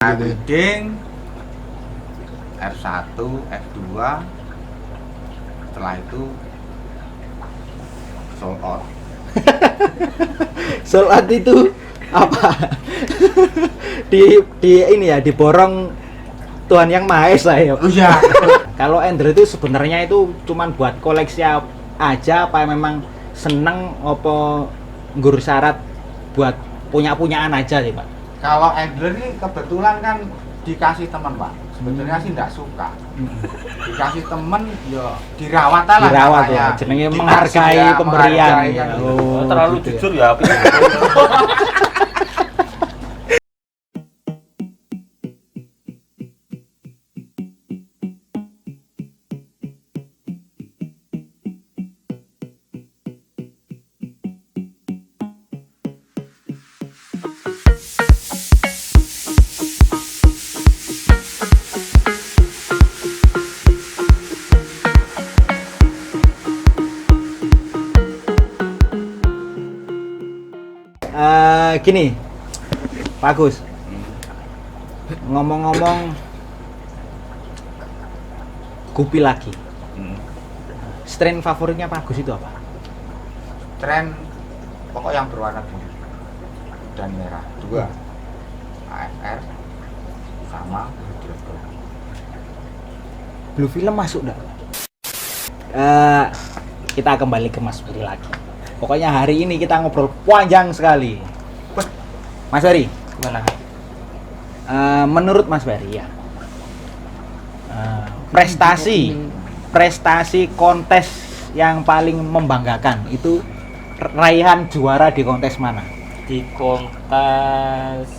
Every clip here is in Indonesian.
Bidding F1, F2, setelah itu sold out. Sold out itu apa? di ini ya, diborong Tuhan Yang Maha Esa ya. Iya. Kalau Android itu sebenarnya itu cuman buat koleksi aja, apa memang seneng apa nggur syarat buat punyaan aja sih Pak? Kalau Android ini kebetulan kan dikasih teman Pak. Sebetulnya sih enggak suka. Dikasih temen ya dirawat lah. Dirawat ya, jenenge menghargai pemberian. Kan. Oh, terlalu gitu. jujur ya. Gini, Pak Agus, ngomong-ngomong Gupi lagi, strain favoritnya Pak Agus itu apa? Tren pokok yang berwarna biru dan merah dua, AFR sama Dragon. Blue Film masuk enggak? Kita kembali ke Mas Ferry lagi. Pokoknya hari ini kita ngobrol panjang sekali. Mas Ferry, Gimana? menurut Mas Ferry ya, prestasi kontes yang paling membanggakan itu raihan juara di kontes mana? Di kontes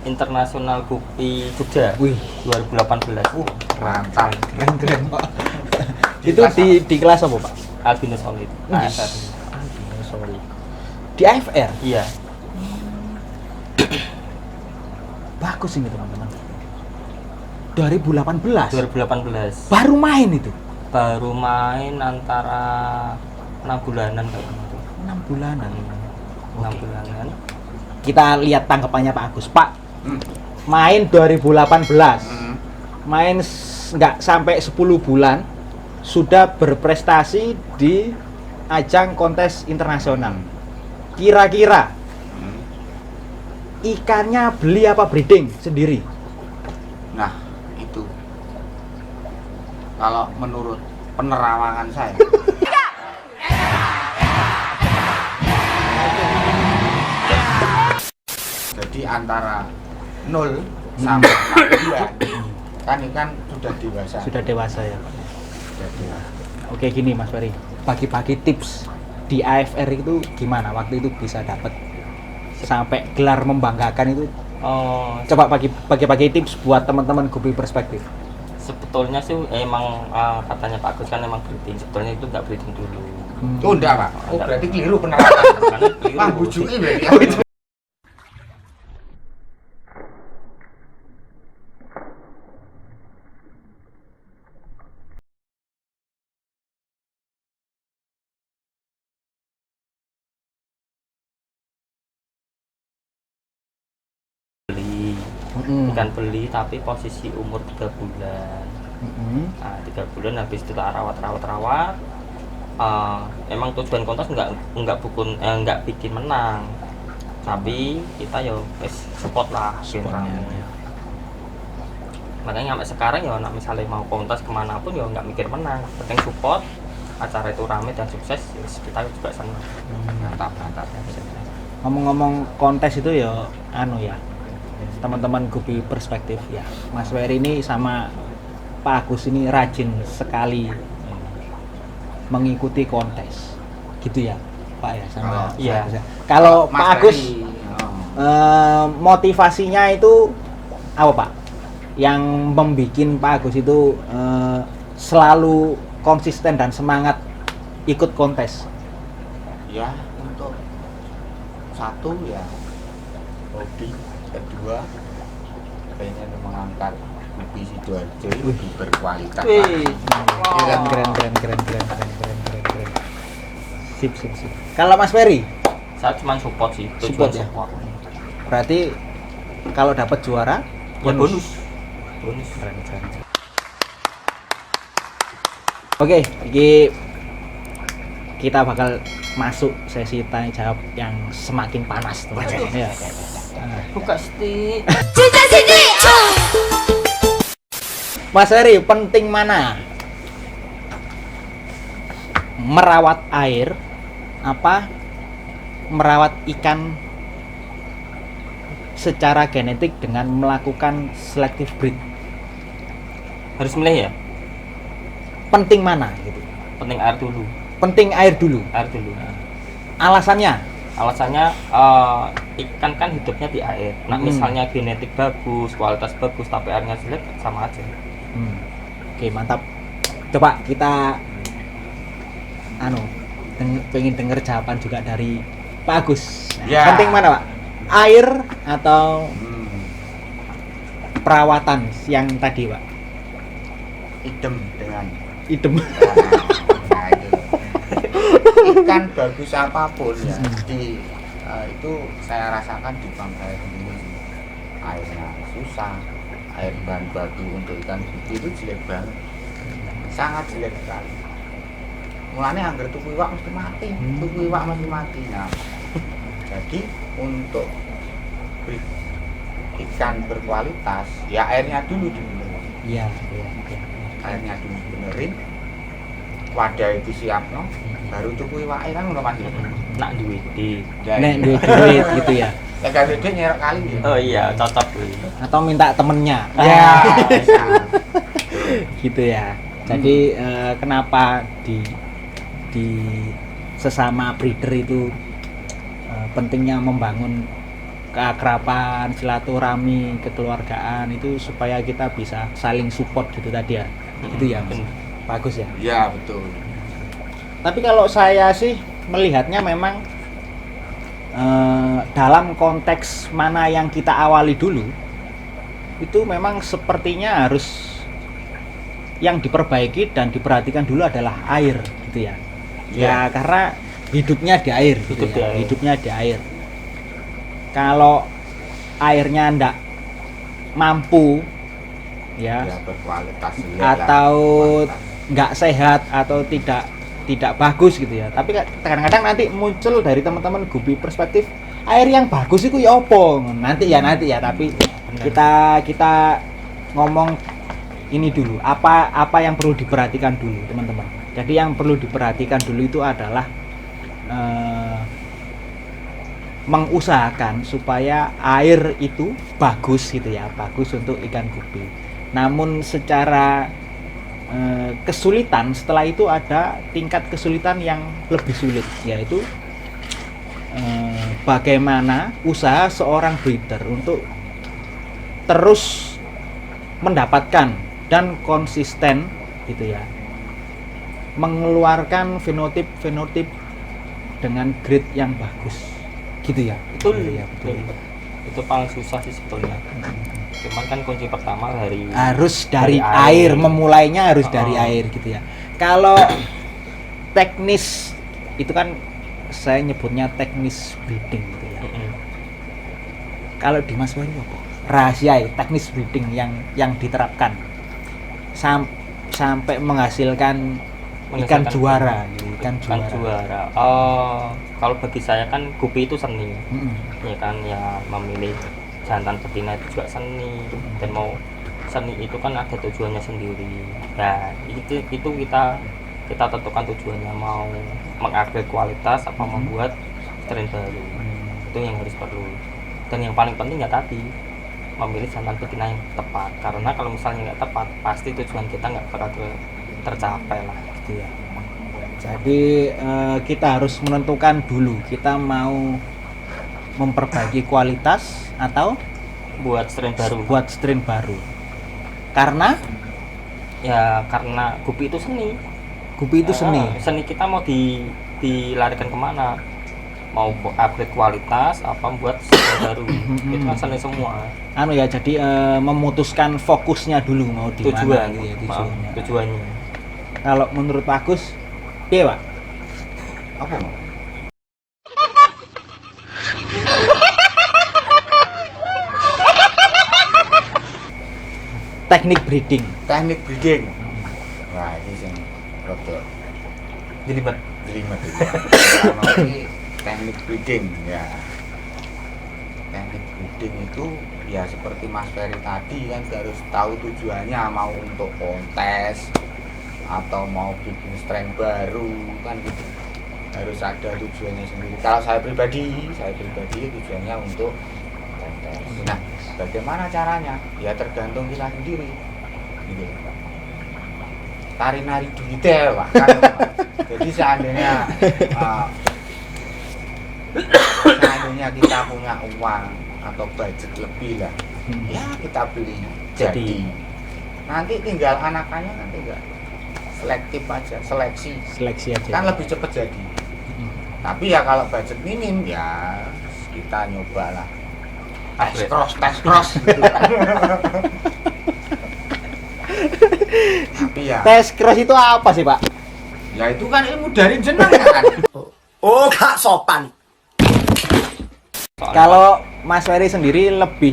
internasional Gupi Jogja Wih, 2018. Mantap. keren Pak. Di Itu kelas di kelas apa Pak? Albino Solid. AFR. Sorry. Di AFR. Iya. Bagus ini teman-teman. 2018. 2018. Baru main itu. Baru main antara 6 bulanan kayaknya. 6 bulanan. 6 Oke. bulanan. Kita lihat tanggapannya Pak Agus. Pak, main 2018. Main nggak sampai 10 bulan sudah berprestasi di ajang kontes internasional. Kira-kira ikannya beli apa breeding sendiri? Nah, itu kalau menurut penerawangan saya. Jadi antara 0 sampai 6 bulan kan ikan sudah dewasa. Sudah dewasa ya Pak. Sudah dewasa. Oke gini Mas Ferry, bagi-bagi tips di AFR itu gimana waktu itu bisa dapat sampai gelar membanggakan itu? Oh, Coba bagi-bagi tips buat teman-teman Gupi Perspektif. sebetulnya sih emang katanya Pak Agus kan emang breeding. Sebetulnya itu nggak breeding dulu. Oh enggak Pak. Oh Enggak. berarti keliru penerawangan. Karena keliru. Wah, bujuki berarti. Beli. Bukan beli tapi posisi umur 3 bulan. Nah, 3 bulan habis itu tak rawat. Emang tujuan kontes nggak bikin menang, tapi kita yo wis support lah Supportnya. gitu. Makanya sampai sekarang ya nak misalnya mau kontes kemanapun ya nggak mikir menang, penting support, acara itu rame dan sukses, kita juga senang. Mantap. Ngomong-ngomong kontes itu ya ya teman-teman Gupi Perspektif ya, Mas Ferry ini sama Pak Agus ini rajin sekali mengikuti kontes gitu ya Pak ya sama Iya. Agus ya. Kalau Mas Pak Agus Ferry, motivasinya itu apa Pak yang membuat Pak Agus itu selalu konsisten dan semangat ikut kontes? ya untuk satu ya hobi, kedua pengen mengangkat Gupi Sidoarjo lebih berkualitas. Wih, Iya. keren. Sip. Kalau Mas Ferry, Saya cuma support sih, Support tujuan ya? support. berarti kalau dapat juara Ya bonus. Keren. Oke, ini kita bakal masuk sesi tanya jawab yang semakin panas tuh. Ya. Buka stik. Mas Heri, penting mana merawat air apa merawat ikan secara genetik dengan melakukan selective breed? Harus milih ya. Penting mana gitu? Penting air dulu. Penting air dulu. Air dulu. Alasannya? Alasannya ikan kan hidupnya di air. Nah, misalnya genetik bagus, kualitas bagus, tapi airnya jelek, sama aja. Oke, mantap. Coba kita pengen denger jawaban juga dari Pak Agus. Ya. Penting mana, Pak? Air atau perawatan yang tadi, Pak? Idem dengan Idem. nah, itu. Ikan bagus apapun ya itu saya rasakan di bank saya sendiri. Airnya susah, air bahan baku untuk ikan gupi itu jelek banget, sangat jelek sekali. Mulanya anggar tuku iwak mesti mati, Nah, jadi untuk ikan berkualitas ya airnya dulu dibenerin. Iya. Airnya dulu dibenerin, wadah itu siap no, baru tuku iwak kan ngono Mas. Nak duit. Nek duit gitu ya. Ya gak duit nyerok kali ya. Oh iya, cocok tuh. Atau minta temennya. Ya, bisa. Gitu ya. Jadi kenapa di sesama breeder itu pentingnya membangun keakraban, silaturahmi, kekeluargaan itu supaya kita bisa saling support gitu tadi ya. Itu ya, Mas. Bagus ya. Iya, betul. Tapi kalau saya sih melihatnya memang dalam konteks mana yang kita awali dulu itu memang sepertinya harus yang diperbaiki dan diperhatikan dulu adalah air gitu ya. Ya karena hidupnya di air gitu ya. Hidupnya di air. Kalau airnya ndak mampu ya berkualitas atau nggak sehat atau tidak bagus gitu ya. Tapi kadang-kadang nanti muncul dari teman-teman Gupi perspektif air yang bagus itu ya opo nanti ya tapi kita ngomong ini dulu apa yang perlu diperhatikan dulu teman-teman. Jadi yang perlu diperhatikan dulu itu adalah mengusahakan supaya air itu bagus gitu ya, bagus untuk ikan gupi. Namun secara kesulitan setelah itu ada tingkat kesulitan yang lebih sulit, yaitu bagaimana usaha seorang breeder untuk terus mendapatkan dan konsisten gitu ya mengeluarkan fenotip dengan grade yang bagus gitu ya. Betul. Ya, betul. Itu paling susah sih sebetulnya. Cuman kan kunci pertama harus dari air, memulainya harus dari air gitu ya. Kalau teknis itu kan saya nyebutnya teknis breeding gitu ya. Kalau di Mas Wahyu apa? Rahasia teknis breeding yang diterapkan sampai menghasilkan ikan juara gitu, ikan juara. Kalau bagi saya kan gupi itu seni. Ya kan ya memilih jantan betina itu juga seni, dan mau seni itu kan ada tujuannya sendiri. Nah itu kita tentukan tujuannya, mau mengupgrade kualitas apa membuat strain baru. Itu yang harus perlu. Dan yang paling penting ya tadi memilih jantan betina yang tepat, karena kalau misalnya nggak tepat pasti tujuan kita nggak bakal tercapai lah gitu ya. Jadi kita harus menentukan dulu kita mau memperbaiki kualitas atau buat strain baru. Karena gupi itu seni. Seni kita mau dilarikan kemana? Mau upgrade kualitas apa buat strain baru. Itu kan seni semua. Jadi memutuskan fokusnya dulu mau di mana gitu ya, tujuannya. Kalau menurut Pak Agus, piye, Pak? Apa? teknik breeding. Teknik breeding. Wah, ini sing rada Jelimet. jelimet iki. Karena ini teknik breeding ya. Teknik breeding itu ya seperti Mas Ferry tadi kan harus tahu tujuannya, mau untuk kontes atau mau bikin strain baru kan gitu. Harus ada tujuannya sendiri. Kalau saya pribadi tujuannya untuk kontes. Nah, bagaimana caranya? Ya tergantung kita sendiri. Gitu. Tari-nari duitnya Pak. Kan, Pak. Jadi seandainya kita punya uang atau budget lebih lah, ya kita beli jadi. Nanti tinggal anakannya kan tinggal selektif aja, Seleksi aja. kan lebih cepat jadi. Tapi ya kalau budget minim ya kita nyoba lah tes cross gitu kan. Tapi ya Tes cross itu apa sih, Pak? ya itu kan ilmu dari jenengan kan. Oh, gak sopan. Kalau Mas Ferry sendiri lebih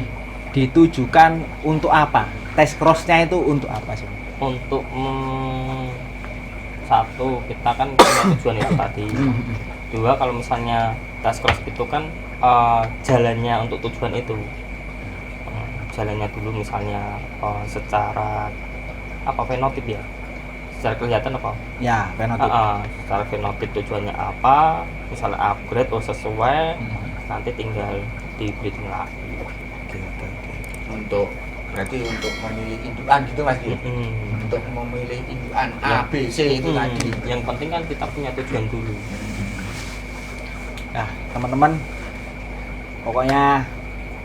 ditujukan untuk apa? Tes cross-nya itu untuk apa sih? Untuk satu, kita kan punya tujuan itu tadi. Dua, kalau misalnya tes cross itu kan jalannya untuk tujuan itu. Jalannya dulu misalnya secara apa fenotip ya? Secara kelihatan apa? Ya, fenotip. Secara fenotip tujuannya apa? Misalnya upgrade sesuai, nanti tinggal di breeding lagi. Untuk berarti untuk memilih indukan gitu Mas Gil. Untuk memilih indukan A, B, C itu tadi. Yang penting kan kita punya tujuan dulu. Nah, teman-teman, pokoknya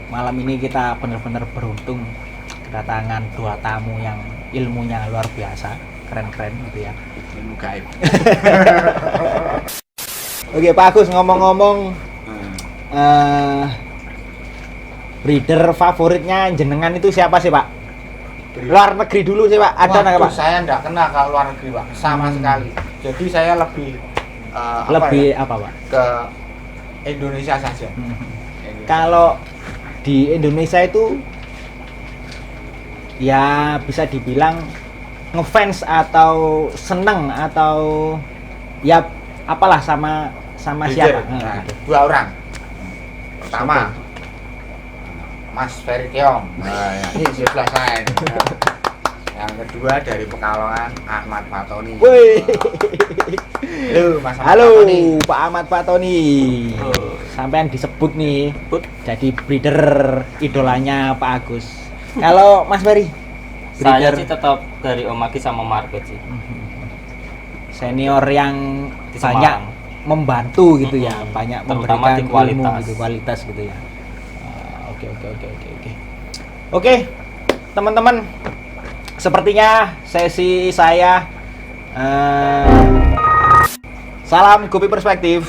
malam ini kita benar-benar beruntung kedatangan dua tamu yang ilmunya luar biasa, keren-keren gitu ya. Ilmu gaib. Oke, Pak Agus, ngomong-ngomong breeder favoritnya jenengan itu siapa sih, Pak? Luar negeri dulu sih, Pak. Ada nggak, Pak? Saya enggak kenal kalau luar negeri, Pak. Sama sekali. Jadi saya lebih Apa, Pak? ke Indonesia saja. Indonesia. Kalau di Indonesia itu ya bisa dibilang ngefans atau seneng atau ya apalah sama Breeder. siapa? Nah, Gitu. dua orang. Pertama, Mas Ferry Keong. Nah, ini sebelah saya. Ini. Nah, yang kedua dari Pekalongan, Ahmad Fatoni. Woi. Halo, Mas Ahmad Halo, Fatoni. Pak Ahmad Fatoni. Sampai yang disebut nih, jadi breeder idolanya Pak Agus. Kalau Mas Ferry, Saya sih tetap dari Om Maki sama Market sih. senior yang Di banyak Semarang. membantu gitu ya, Mm-mm. banyak Terutama memberikan di kualitas. ilmu gitu, kualitas gitu ya. Oke. Oke, teman-teman, sepertinya sesi saya salam Kopi Perspektif.